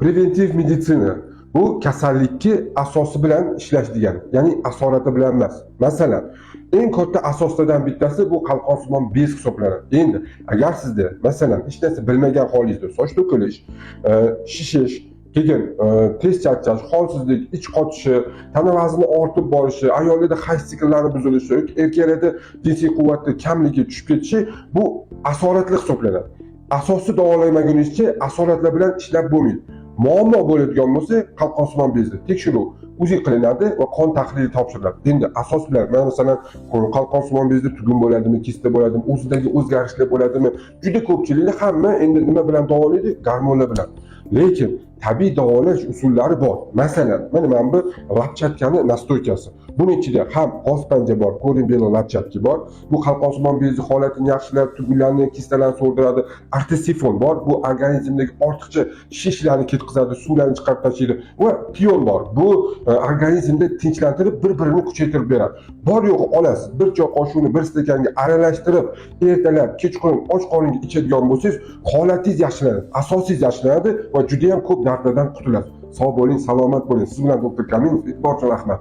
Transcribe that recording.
Preventiv meditsina bu kasallikni asosi bilan ishlash degani, ya'ni asorati bilan emas. Masalan, eng katta asoslardan bittasi bu qalqonsimon bez hisoblanadi. Endi agar sizda masalan hech narsa bilmagan holingizda soch to'kilish, shishish, keyin tez charchash, holsizlik, ich qotishi, tana vazni ortib borishi, ayollarda hayz sikllari buzilishi yoki erkaklarda jinsiy quvvati kamligi tushib ketishi bu asoratli hisoblanadi. Asosiy davolamagunizcha asoratlar bilan ishlab bo'lmaydi. Muammo bo'ladigan bo'lsa, qalqonsimon bezda tekshiruv uzi qilinadi va qon tahlili topshiriladi. Endi asos bilan masalan qalqonsimon bezda tugun bo'ladimi, kista bo'ladimi, o'zidagi o'zgarishlar bo'ladimi? Juda ko'pchiliklar hamma endi nima bilan davolaydi? Gormonlar bilan. Lekin tabiiy davolash usullari bor. Masalan, mana bu lapchatkani nastoykasi. Buning ichida ham g'oz panja bor, korinbelo lapchatki bor. Bu qalqonsimon bezi holatini yaxshilab, tugunlarni, kistalarni so'ldiradi. Artesifon bor. Bu organizmdagi ortiqcha shishlarni ketkazadi, suvlarni chiqarib tashlaydi. Va pion bor. Bu organizmda tinchlantirib, bir-birini kuchaytirib beradi. Bor yo'g'i olasiz. Bir choy qoshiqni bir stakanga aralashtirib, ertalab, kechqurun och qoringa ichadigan bo'lsangiz, holatingiz yaxshilanadi, asosingiz yaxshilanadi va juda ham ko'p dardlardan qutulasiz. Sog' bo'ling, salomat bo'ling. Siz bilan doktor Kamilov, barcha rahmat.